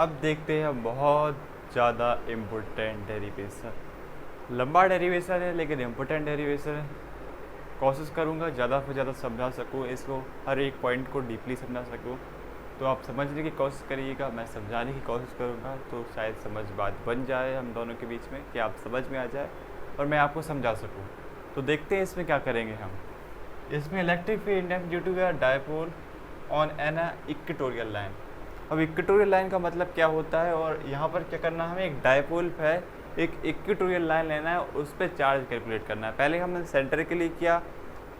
अब देखते हैं बहुत ज़्यादा इम्पोर्टेंट डेरिवेशन। लंबा डेरिवेशन है लेकिन इम्पोर्टेंट डेरिवेशन है। कोशिश करूँगा ज़्यादा से ज़्यादा समझा सकूँ इसको, हर एक पॉइंट को डीपली समझा सकूँ। तो आप समझने की कोशिश करिएगा, मैं समझाने की कोशिश करूँगा, तो शायद समझ बात बन जाए हम दोनों के बीच में, कि आप समझ में आ जाए और मैं आपको समझा सकूँ। तो देखते हैं इसमें क्या करेंगे हम। इसमें electric field index due to dipole on an equatorial line. अब इक्वेटोरियल लाइन का मतलब क्या होता है, और यहाँ पर क्या करना है, हमें एक डायपोल है, एक इक्वेटोरियल लाइन लेना है, उस पर चार्ज कैलकुलेट करना है। पहले हमने सेंटर के लिए किया,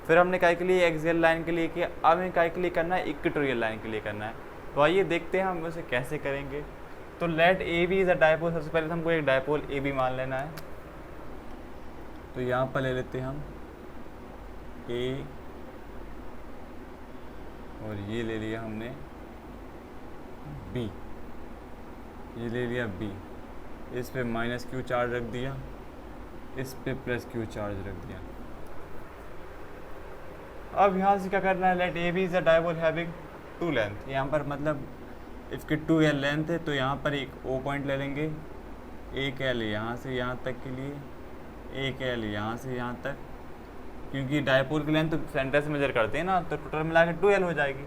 फिर हमने काय के लिए एक्सियल लाइन के लिए किया, अब हमें काय के लिए करना है, इक्वेटोरियल लाइन के लिए करना है। तो आइए देखते हैं हम उसे कैसे करेंगे। तो let A B is a dipole. सबसे पहले हमको एक डायपोल ए बी मान लेना है। तो यहाँ पर ले लेते हैं हम ए, और ये ले लिया हमने बी, ये ले लिया बी। इस पे माइनस क्यू चार्ज रख दिया, इस पे प्लस क्यू चार्ज रख दिया। अब यहाँ से क्या करना है, let A B is a dipole having two length. यहाँ पर मतलब इसके 2l लेंथ है, तो यहाँ पर एक ओ पॉइंट ले लेंगे, एक एल यहाँ से यहाँ तक के लिए, एक एल यहाँ से यहाँ तक, क्योंकि डायपोल की लेंथ तो सेंटर से मेजर करते हैं ना, तो टोटल मिला के 2l हो जाएगी।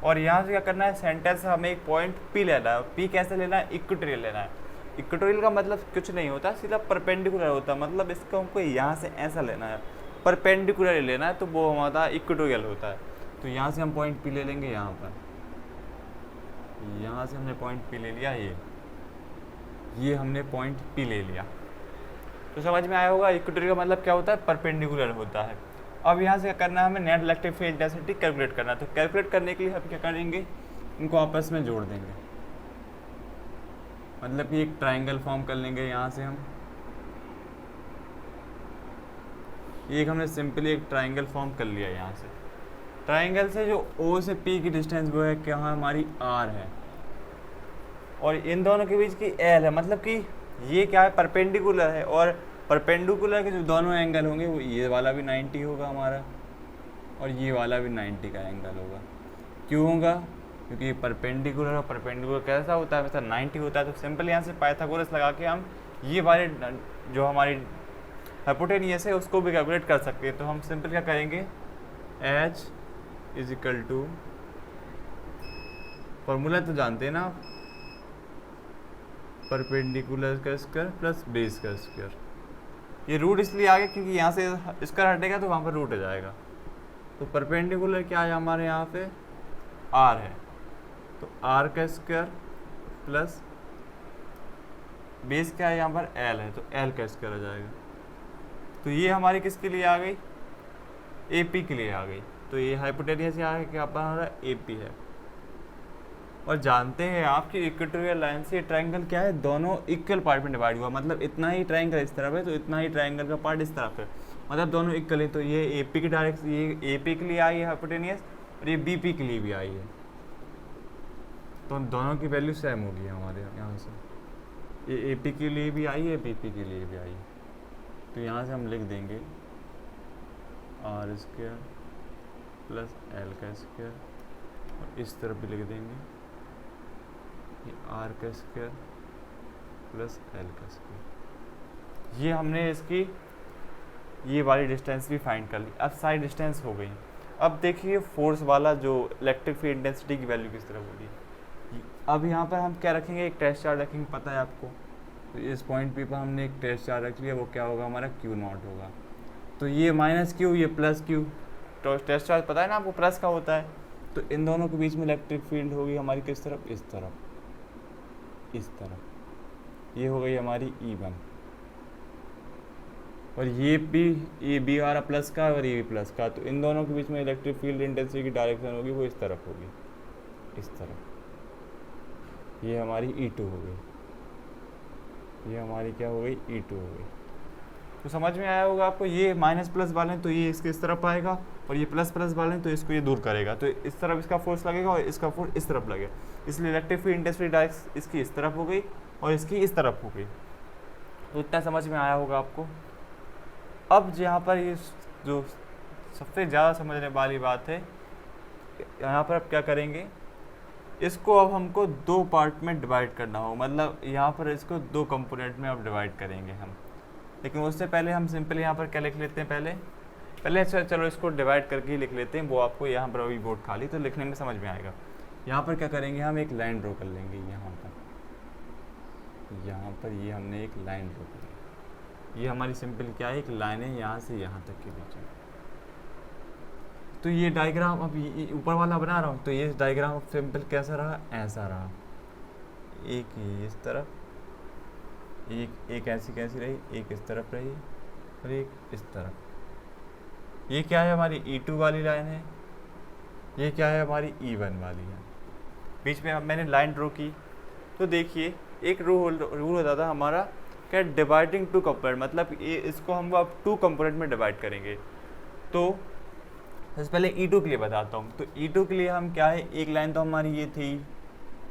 और यहाँ से क्या करना है, सेंटर से हमें एक पॉइंट पी लेना है। पी कैसे लेना है, इक्वेटोरियल लेना है। इक्वेटोरियल का मतलब कुछ नहीं होता, सीधा परपेंडिकुलर होता है। मतलब इसको हमको यहाँ से ऐसा लेना है, परपेंडिकुलर लेना है, तो वो हमारा इक्वेटोरियल होता है। तो यहाँ से हम पॉइंट पी ले लेंगे, यहाँ पर यहाँ से हमने पॉइंट पी ले लिया, ये हमने पॉइंट पी ले लिया। तो समझ में आया होगा, इक्वेटोरियल का मतलब क्या होता है, परपेंडिकुलर होता है। अब यहाँ से क्या करना है, हमें net electric field density calculate करना है। तो कैलकुलेट करने के लिए हम क्या करेंगे, इनको आपस में जोड़ देंगे। मतलब कि एक ट्रायंगल फॉर्म कर लेंगे यहाँ से हम। एक हमने सिंपली एक ट्रायंगल फॉर्म कर लिया यहाँ से। ट्रायंगल से जो ओ से पी की डिस्टेंस वो है क्या, हमारी आर है, और इन दोनों के बीच की एल है। मतलब कि ये क्या है, परपेंडिकुलर है, और परपेंडिकुलर के जो दोनों एंगल होंगे वो ये वाला भी 90 होगा हमारा, और ये वाला भी 90 का एंगल होगा। क्यों होगा, क्योंकि परपेंडिकुलर और परपेंडिकुलर कैसा होता है, वैसा 90 होता है। तो सिंपल यहाँ से पाइथागोरस लगा के हम ये वाले जो हमारी हाइपोटेनियस है उसको भी कैलकुलेट कर सकते हैं। तो हम सिंपल क्या करेंगे, H is equal to, formula तो जानते हैं ना आप, परपेंडिकुलर का स्क्वायर प्लस बेस का स्क्वायर। ये रूट इसलिए आ गया क्योंकि यहाँ से स्क्वायर हटेगा तो वहाँ पर रूट आ जाएगा। तो परपेंडिकुलर क्या है हमारे यहाँ पे, आर है, तो आर का स्क्वायर प्लस बेस क्या है यहाँ पर, एल है, तो एल का स्क्वायर आ जाएगा। तो ये हमारी किसके लिए आ गई, ए पी के लिए आ गई। तो ये हाइपोटेनियस यहाँ है कि हमारा ए पी है। और जानते हैं आप कि इक्वेटोरियल लाइन से ट्रायंगल क्या है, दोनों इक्वल पार्ट में डिवाइड हुआ। मतलब इतना ही ट्रायंगल इस तरफ है तो इतना ही ट्रायंगल का पार्ट इस तरफ है, मतलब दोनों इक्वल है। तो ये ए पी की डायरेक्शन, ये ए पी के लिए आई है हाइपोटेनियस, और ये बी पी के लिए भी आई है। तो दोनों की वैल्यू सेम होगी हमारे यहाँ से। ये ए पी के लिए भी आई है, बी पी के लिए भी आई है। तो यहाँ से हम लिख देंगे आर स्क्वायर प्लस एल का स्क्वायर, और इस तरफ भी लिख देंगे ये आर का स्क्वायर प्लस एल का स्क्वायर। ये हमने इसकी ये वाली डिस्टेंस भी फाइंड कर ली। अब सारी डिस्टेंस हो गई। अब देखिए फोर्स वाला जो इलेक्ट्रिक फील्ड इंटेंसिटी की वैल्यू किस तरह होगी। अब यहाँ पर हम क्या रखेंगे, एक टेस्ट चार्ज रखेंगे, पता है आपको। तो इस पॉइंट पे पर हमने एक टेस्ट चार्ज रख लिया, वो क्या होगा हमारा, क्यू नॉट होगा। तो ये माइनस क्यू, ये प्लस क्यू। तो टेस्ट चार्ज पता है ना आपको, प्लस का होता है। तो इन दोनों के बीच में इलेक्ट्रिक फील्ड होगी हमारी किस तरफ, इस तरफ, इस तरफ। ये हो गई हमारी E1, और ये बी आ रहा प्लस का, और ये भी प्लस का। तो इन दोनों के बीच में इलेक्ट्रिक फील्ड इंटेंसिटी की डायरेक्शन होगी वो इस तरफ होगी, इस तरफ। ये हमारी E2 हो गई, ये हमारी क्या हो गई, E2 हो गई। तो समझ में आया होगा आपको। ये माइनस प्लस वाले हैं तो ये इसके इस तरफ आएगा, और ये प्लस प्लस वाले हैं तो इसको ये दूर करेगा। तो इस तरफ इसका फोर्स लगेगा और इसका फोर्स इस तरफ लगेगा। इसलिए इलेक्ट्रिक फील्ड इंटेंसिटी डायरेक्ट इसकी इस तरफ हो गई और इसकी इस तरफ हो गई। तो इतना समझ में आया होगा आपको। अब यहाँ पर ये जो सबसे ज़्यादा समझने वाली बात है, यहाँ पर अब क्या करेंगे, इसको अब हमको दो पार्ट में डिवाइड करना हो, मतलब यहाँ पर इसको दो कंपोनेंट में अब डिवाइड करेंगे हम। लेकिन उससे पहले हम सिंपल यहाँ पर क्या लिख लेते हैं, पहले अच्छा चलो इसको डिवाइड करके ही लिख लेते हैं, वो आपको यहाँ पर अभी बोर्ड खाली तो लिखने में समझ में आएगा। यहाँ पर क्या करेंगे, हम एक लाइन ड्रॉ कर लेंगे यहाँ पर ये हमने एक लाइन ड्रॉ कर ली। ये हमारी सिंपल क्या है, एक लाइन है यहाँ से यहाँ तक के बीच में। तो ये डायग्राम अब ऊपर वाला बना रहा हूँ, तो ये डायग्राम अब सिंपल कैसा रहा, ऐसा रहा। एक ये इस तरफ, एक ऐसी कैसी रही, एक इस तरफ रही और एक इस तरफ। ये क्या है, हमारी E2 वाली लाइन है, ये क्या है, हमारी E1 वाली है। बीच में अब मैंने लाइन ड्रॉ की, तो देखिए एक रूल होता था हमारा क्या, डिवाइडिंग टू कंपोनेंट, मतलब ये इसको हम अब टू कंपोनेंट में डिवाइड करेंगे। तो सबसे पहले E2 के लिए बताता हूँ। तो E2 के लिए हम क्या है, एक लाइन तो हमारी ये थी,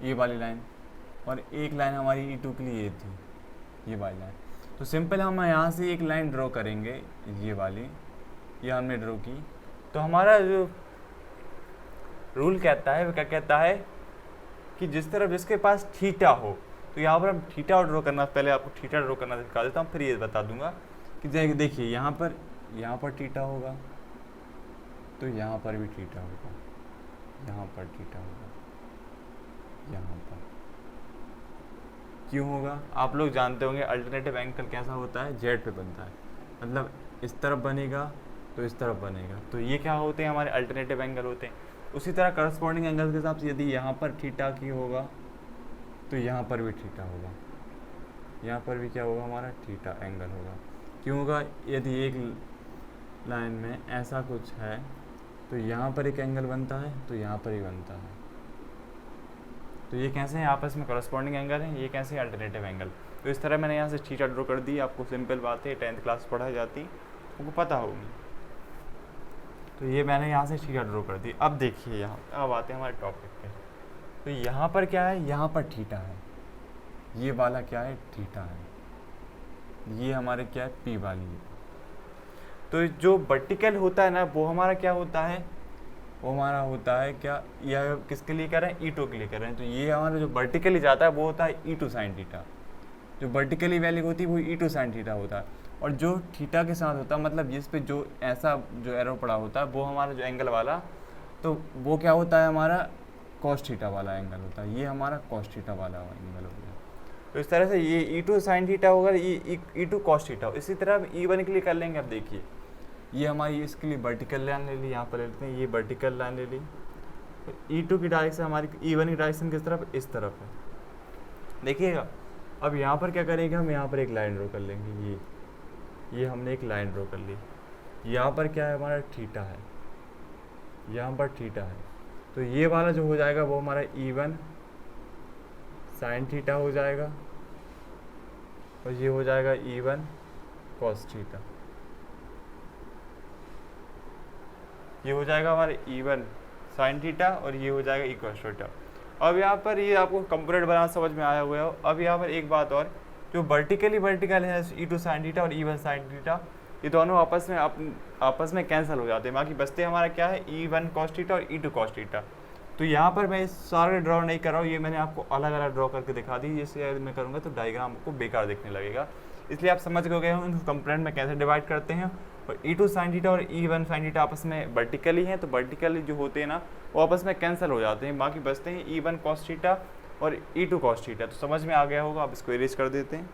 ये वाली लाइन, और एक लाइन हमारी E2 के लिए ये थी, ये वाली लाइन। तो सिंपल हम यहाँ से एक लाइन ड्रॉ करेंगे, ये वाली, ये हमने ड्रॉ की। तो हमारा जो रूल कहता है वो क्या कहता है कि जिस तरफ जिसके पास थीटा हो, तो यहाँ पर हम थीटा ड्रॉ करना, पहले आपको थीटा ड्रॉ करना सिखा देता हूँ, फिर ये बता दूंगा कि देखिए यहाँ पर थीटा होगा, तो यहाँ पर भी थीटा होगा, यहाँ पर थीटा होगा, यहाँ पर क्यों होगा, आप लोग जानते होंगे अल्टरनेटिव एंगल कैसा होता है, जेड पे बनता है, मतलब इस तरफ बनेगा तो इस तरफ बनेगा। तो ये क्या होते हैं, हमारे अल्टरनेटिव एंगल होते हैं। उसी तरह करस्पॉन्डिंग एंगल के हिसाब से यदि यहाँ पर थीटा की होगा तो यहाँ पर भी थीटा होगा, यहाँ पर भी क्या होगा, हमारा थीटा एंगल होगा। क्यों होगा, यदि एक लाइन में ऐसा कुछ है तो यहाँ पर एक एंगल बनता है, तो यहाँ पर ही बनता है। तो ये कैसे हैं, आपस में करस्पॉन्डिंग एंगल है, ये कैसे है, अल्टरनेटिव एंगल। तो इस तरह मैंने यहाँ से थीटा ड्रॉ कर दी, आपको सिंपल बात है, 10th क्लास पढ़ाई जाती, आपको पता होगी। तो ये मैंने यहाँ से थीटा ड्रॉ कर दी। अब देखिए यहाँ, अब आते हैं हमारे टॉपिक पे। तो यहाँ पर क्या है, यहाँ पर थीटा है, ये वाला क्या है, थीटा है, ये हमारे क्या है, P वाली है। तो जो वर्टिकल होता है ना, वो हमारा क्या होता है, वो हमारा होता है क्या, यह किसके लिए कर रहे हैं, E2 के लिए कर रहे हैं। तो ये हमारा जो वर्टिकली जाता है वो होता है E2 साइन थीटा, जो वर्टिकली वैल्यू होती है वो E2 साइन थीटा होता है। और जो थीटा के साथ होता है, मतलब जिस पे जो ऐसा जो एरो पड़ा होता है, वो हमारा जो एंगल वाला, तो वो क्या होता है, हमारा कॉस थीटा वाला एंगल होता है, ये हमारा कॉस थीटा वाला एंगल हो गया। तो इस तरह से ये E2 साइन थीटा होगा, ये E2 कॉस थीटा हो। इसी तरह E1 के लिए कर लेंगे। अब देखिए ये हमारी इसके लिए वर्टिकल लाइन ले ली, यहाँ पर ले लेते हैं, ये वर्टिकल लाइन ले ली। तो E2 की डायरेक्शन हमारी, E1 की डायरेक्शन किस तरफ, इस तरफ है, देखिएगा। अब यहाँ पर क्या करेंगे, हम यहाँ पर एक लाइन ड्रॉ कर लेंगे, ये हमने एक लाइन ड्रॉ कर ली। यहाँ पर क्या है, हमारा थीटा है, यहाँ पर थीटा है। तो ये वाला जो हो जाएगा वो हमारा E1 साइन थीटा हो जाएगा, और ये हो जाएगा E1 कॉस थीटा। ये हो जाएगा हमारे E1 साइन थीटा, और ये हो जाएगा E कॉस थीटा। अब यहाँ पर ये आपको कंपोनेंट बनाना समझ में आया हुआ है। अब यहाँ पर एक बात और, जो वर्टिकल है E2 साइन थीटा और E1 साइन थीटा, ये दोनों आपस में कैंसिल हो जाते हैं। बाकी बचते हमारा क्या है, E1 कॉस थीटा और E2 कॉस थीटा। तो यहाँ पर मैं सारे ड्रॉ नहीं कर रहा हूँ, ये मैंने आपको अलग अलग ड्रॉ करके दिखा दी। जैसे मैं करूँगा तो डायग्राम आपको बेकार दिखने लगेगा, इसलिए आप समझ गए हो इन कंपोनेंट में कैसे डिवाइड करते हैं। और E2 साइन थीटा और E1 साइन थीटा आपस में वर्टिकली हैं, तो वर्टिकली जो होते हैं ना वो आपस में कैंसिल हो जाते हैं। बाकी बचते हैं E1 कॉस थीटा और E2 कॉस थीटा। तो समझ में आ गया होगा, आप इसको इरेज कर देते हैं।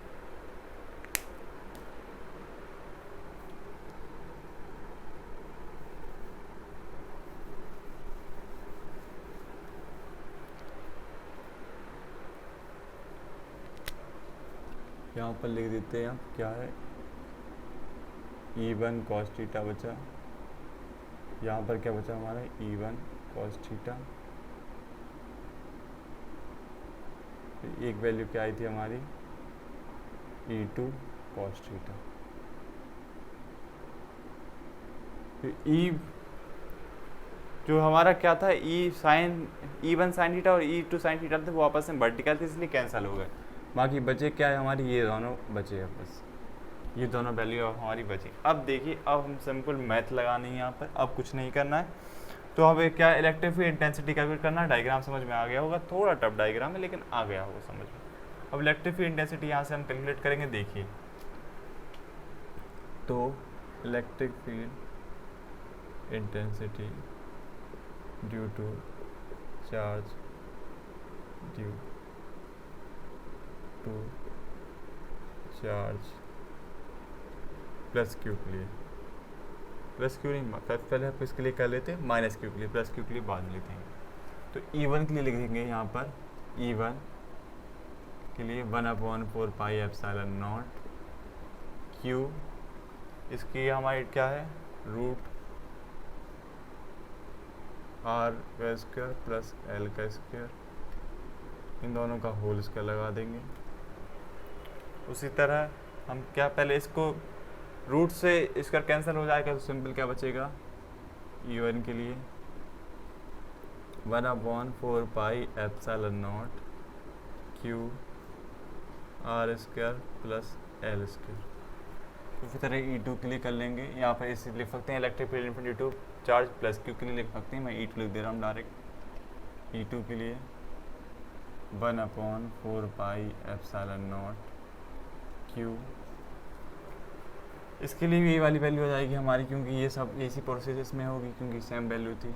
यहाँ पर लिख देते हैं, क्या है, E1 कॉस थीटा बचा, यहाँ पर क्या बचा हमारा, E1 कॉस थीटा। एक वैल्यू क्या आई थी हमारी, E2 कॉस थीटा। जो हमारा क्या था, E1 साइन थीटा और E2 साइन थीटा थे, वो आपस में वर्टिकल थे, इसलिए कैंसिल हो गए। बाकी बचे क्या है हमारी, ये दोनों बचे हैं, बस ये दोनों वैल्यू हमारी बची। अब देखिए, अब हम सिंपल मैथ लगानी है यहाँ पर, अब कुछ नहीं करना है। तो हमें क्या इलेक्ट्रिक फील्ड इंटेंसिटी कैलकुलेट करना है। डायग्राम समझ में आ गया होगा, थोड़ा टफ डायग्राम है लेकिन आ गया होगा समझ में। अब इलेक्ट्रिक फील्ड इंटेंसिटी यहाँ से हम कैलकुलेट करेंगे। देखिए तो electric field intensity due to charge due to charge plus Q के लिए, प्लस क्यू नहीं, पहले आप इसके लिए कर लेते हैं माइनस क्यू के लिए, प्लस क्यू के लिए बाद में लेते हैं। तो E1 के लिए लिखेंगे यहाँ पर, E1 के लिए 1/4 पाई एप्सिलॉन नॉट क्यू, इसकी हमारी क्या है रूट R का स्क्वायर प्लस L का स्क्वायर, इन दोनों का होल स्क्वायर लगा देंगे। उसी तरह हम क्या पहले इसको रूट से इसका कैंसिल हो जाएगा तो सिंपल क्या बचेगा, E1 के लिए 1/4 पाई epsilon not Q R square plus L square. उसी तरह E2 के लिए कर लेंगे, यहाँ पर इसे लिख सकते हैं electric field infinity to charge plus Q के लिए लिख सकते हैं, मैं E2 लिख दे रहा हूँ डायरेक्ट। E2 के लिए 1/4 पाई एप्सिलॉन नॉट क्यू, इसके लिए भी ये वाली वैल्यू हो जाएगी हमारी, क्योंकि ये सब इसी प्रोसेस इसमें होगी क्योंकि सेम वैल्यू थी,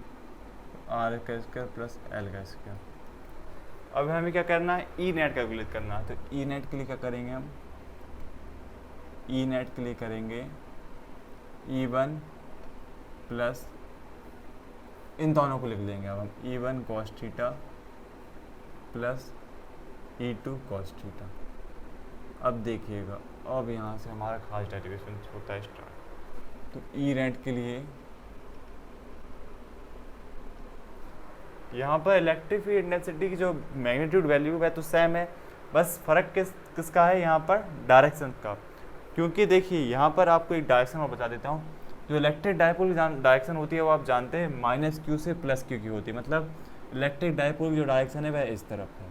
R का स्क्वायर प्लस L का स्क्वायर। अब हमें क्या करना है, ई नेट कैलकुलेट करना है। तो ई नेट के लिए क्या करेंगे हम, ई नेट के लिए करेंगे E1 प्लस इन दोनों को लिख लेंगे अब हम, E1 cos theta plus E2 cos theta. अब देखिएगा अब यहाँ से हमारा खास डेरिवेशन होता है स्टार्ट। तो ई नेट के लिए यहाँ पर इलेक्ट्रिक फील्ड इंटेंसिटी की जो मैग्नीट्यूड वैल्यू है तो सेम है, बस फर्क किसका है यहाँ पर, डायरेक्शन का। क्योंकि देखिए यहाँ पर आपको एक डायरेक्शन मैं बता देता हूँ, जो इलेक्ट्रिक डायपोल की डायरेक्शन होती है वो आप जानते हैं माइनस क्यू से प्लस क्यू की होती है। मतलब इलेक्ट्रिक डायपोल की जो डायरेक्शन है वह इस तरफ है,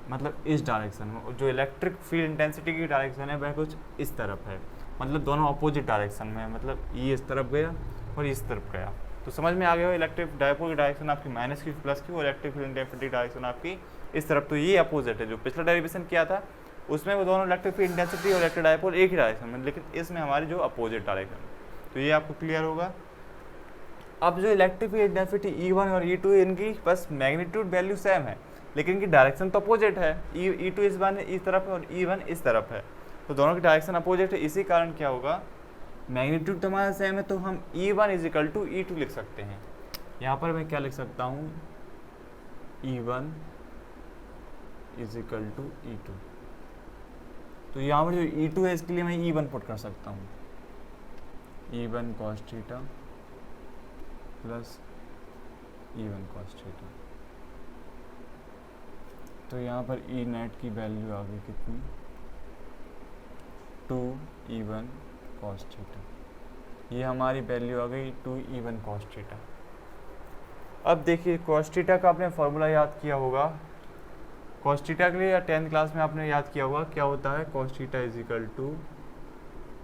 मतलब इस डायरेक्शन में। और जो इलेक्ट्रिक फील्ड इंटेंसिटी की डायरेक्शन है वह कुछ इस तरफ है, मतलब दोनों अपोजिट डायरेक्शन में है, मतलब ये इस तरफ गया और इस तरफ गया। तो समझ में आ गया हो, इलेक्ट्रिक डायपोल की डायरेक्शन आपकी माइनस क्यू प्लस क्यू, और इलेक्ट्रिक फील्ड इंटेंसिटी डायरेक्शन आपकी इस तरफ। तो ये अपोजिट है, जो पिछला डेरिवेशन किया था उसमें वो दोनों इलेक्ट्रिक फील्ड इंटेंसिटी और इलेक्ट्रिक डायपोल एक ही डायरेक्शन में, लेकिन इसमें हमारी जो अपोजिट डायरेक्शन। तो ये आपको क्लियर होगा। अब जो इलेक्ट्रिक फील्ड इंटेंसिटी E1 और E2 इनकी बस मैग्नीट्यूड वैल्यू सेम है, लेकिन इनकी डायरेक्शन तो अपोजिट है। E2 इस तरफ है और E1 इस तरफ है, तो दोनों की डायरेक्शन अपोजिट है। इसी कारण क्या होगा, मैग्नीट्यूड तो हमारा सेम है, तो हम E1 इजिकल टू E2 लिख सकते हैं। यहाँ पर मैं क्या लिख सकता हूँ, E1 इजिकल टू E2। तो यहाँ पर जो E2 है इसके लिए मैं E1 पुट कर सकता हूँ, E1 cos theta plus E1 cos theta. तो यहाँ पर E नेट की वैल्यू आ गई कितनी, 2E1 cos थीटा। ये हमारी वैल्यू आ गई 2E1 cos थीटा। अब देखिए cos थीटा का आपने फॉर्मूला याद किया होगा, cos थीटा के लिए या 10th क्लास में आपने याद किया होगा क्या होता है, cos theta is equal to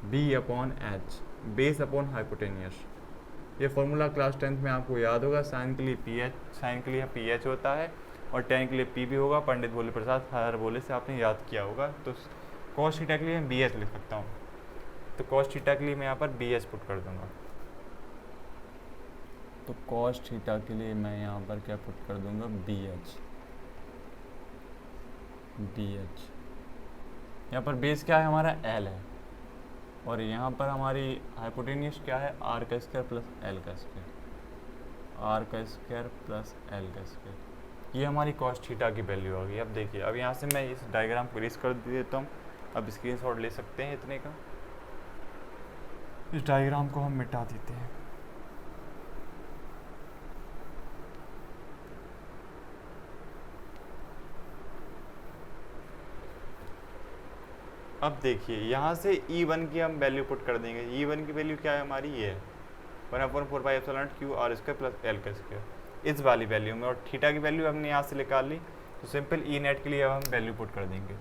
B/H, base upon hypotenuse. ये फॉर्मूला क्लास 10th में आपको याद होगा। साइन के लिए PH, साइन के लिए PH होता है और tan के लिए P भी होगा। पंडित भोले प्रसाद हर बोले से आपने याद किया होगा। तो cos थीटा के लिए मैं BH लिख सकता हूँ, तो cos थीटा के लिए मैं यहाँ पर BH पुट कर दूंगा। तो cos थीटा के लिए मैं यहाँ पर क्या पुट कर दूंगा, BH। यहाँ पर बेस क्या है हमारा, L है, और यहाँ पर हमारी हाइपोटेनियस क्या है, R का स्क्वायर प्लस L का स्क्वायर, R का स्क्वायर प्लस L का स्क्वायर। ये हमारी cos थीटा की वैल्यू होगी। अब देखिए, अब यहाँ से मैं इस डायग्राम को इरेज कर देता हूँ। अब स्क्रीनशॉट ले सकते हैं इतने का, इस डायग्राम को हम मिटा देते हैं। अब देखिए यहाँ से E1 की हम वैल्यू पुट कर देंगे। E1 की वैल्यू क्या है हमारी, ये है 1/4 पाई epsilon not Q R square plus L का स्क्वायर, इस वाली वैल्यू में। और थीटा की वैल्यू हमने यहाँ से निकाल ली, तो सिंपल E नेट के लिए अब हम वैल्यू पुट कर देंगे।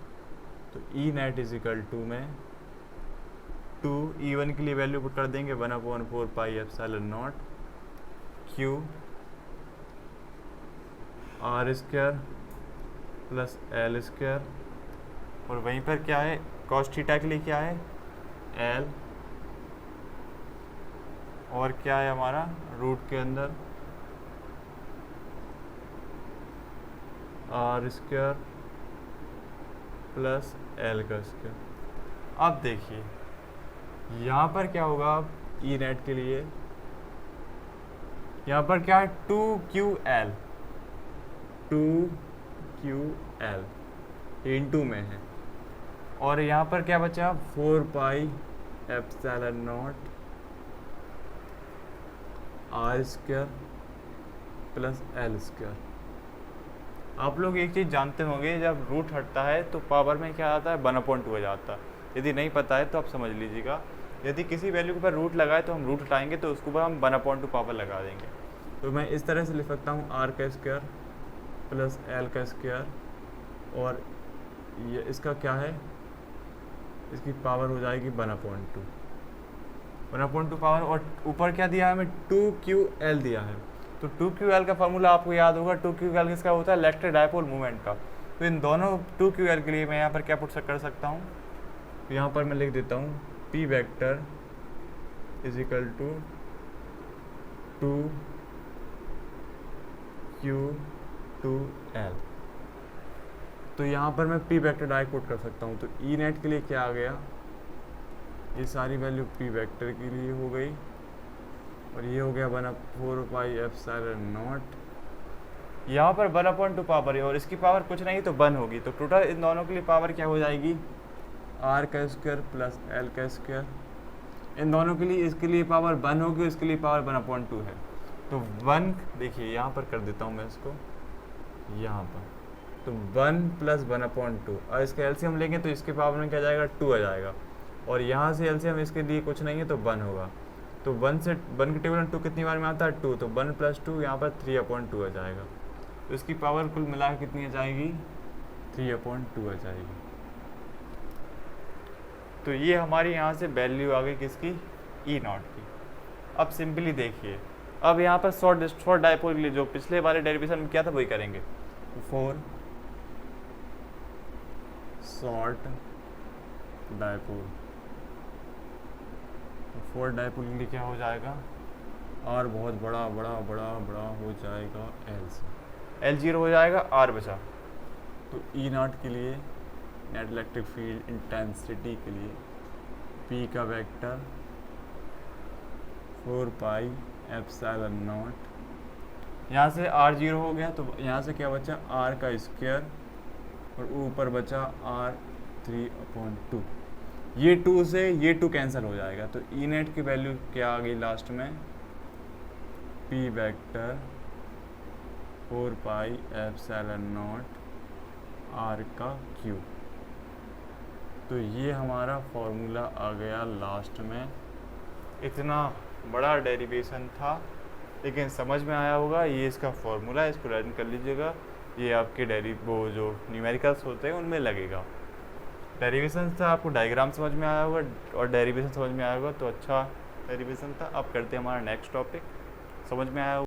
तो E net is equal to में 2 E1 के लिए वैल्यू पुट कर देंगे 1/4 पाई epsilon not Q R square plus L square, और वहीं पर क्या है कॉस थीटा के लिए क्या है एल, और क्या है हमारा रूट के अंदर आर स्क्वायर प्लस एल का स्क्वायर। अब देखिए यहाँ पर क्या होगा, अब ई नेट के लिए यहाँ पर क्या है 2QL, 2QL इनटू में है, और यहाँ पर क्या बचा 4 pi epsilon naught R square plus L square. आप लोग एक चीज़ जानते होंगे, जब रूट हटता है तो पावर में क्या आता है 1/2 हो जाता है। यदि नहीं पता है तो आप समझ लीजिएगा, यदि किसी वैल्यू के ऊपर रूट लगाए तो हम रूट हटाएंगे तो उसके ऊपर हम 1/2 पावर लगा देंगे। तो मैं इस तरह से लिख सकता हूँ आर का स्क्वायर प्लस एल का स्क्वायर, और ये इसका क्या है, इसकी पावर हो जाएगी 1/2 पावर, और ऊपर क्या दिया है हमें 2QL दिया है। तो 2QL का फार्मूला आपको याद होगा, 2QL किसका होता है इलेक्ट्रिक डायपोल मूवमेंट का। तो इन दोनों 2QL के लिए मैं यहाँ पर क्या पुट कर सकता हूँ, तो यहाँ पर मैं लिख देता हूँ P vector is equal to 2Q2L। तो यहाँ पर मैं P वेक्टर डायरेक्ट पुट कर सकता हूँ। तो ई नेट के लिए क्या आ गया, ये सारी वैल्यू P वेक्टर के लिए हो गई, और ये हो गया 1/4 पाई एप्सिलॉन नॉट, यहाँ पर 1/2 पावर है और इसकी पावर कुछ नहीं तो 1 होगी। तो टोटल इन दोनों के लिए पावर क्या हो जाएगी आर का स्क्वायर प्लस एल का स्क्वायर। इन दोनों के लिए इसके लिए पावर 1 होगी, इसके लिए पावर 1/2 है। तो 1 देखिए यहाँ पर कर देता हूँ मैं इसको यहाँ पर, तो 1 प्लस 1/2, और इसका एलसीएम लेंगे तो इसके पावर में क्या जाएगा 2 आ जाएगा, और यहाँ से एलसीएम इसके लिए कुछ नहीं है तो 1 होगा। तो 1 से 1 के टेबल में 2 कितनी बार में आता है 2, तो 1 + 2 यहाँ पर 3/2 आ जाएगा। तो इसकी पावर कुल मिला के कितनी आ जाएगी 3/2 आ जाएगी। तो ये हमारी यहाँ से वैल्यू आ गई किसकी ई नॉट की। अब सिंपली देखिए, अब यहाँ पर शॉर्ट डायपोल के लिए जो पिछले वाले डेरिवेशन में किया था वही करेंगे। 4 शॉर्ट डायपोल, 4 डायपोल के लिए क्या हो जाएगा आर बहुत बड़ा बड़ा बड़ा बड़ा हो जाएगा एल से, एल 0 हो जाएगा, आर बचा। तो ई नॉट के लिए नेट इलेक्ट्रिक फील्ड इंटेंसिटी के लिए पी का वेक्टर 4 पाई एप्सिलॉन नॉट, यहाँ से आर 0 हो गया तो यहाँ से क्या बचा आर का स्क्वायर, और ऊपर बचा आर 3/2। ये 2 से ये 2 कैंसिल हो जाएगा। तो ई नेट की वैल्यू क्या आ गई लास्ट में P vector 4 pi epsilon naught R का क्यूब। तो ये हमारा फॉर्मूला आ गया लास्ट में। इतना बड़ा डेरिवेशन था लेकिन समझ में आया होगा, ये इसका फॉर्मूला है, इसको रन कर लीजिएगा। ये आपके वो जो न्यूमेरिकल्स होते हैं उनमें लगेगा। डेरिवेशन था, आपको डायग्राम समझ में आया होगा और डेरिवेशन समझ में आया होगा, तो अच्छा डेरिवेशन था। अब करते हैं हमारा नेक्स्ट टॉपिक, समझ में आया होगा।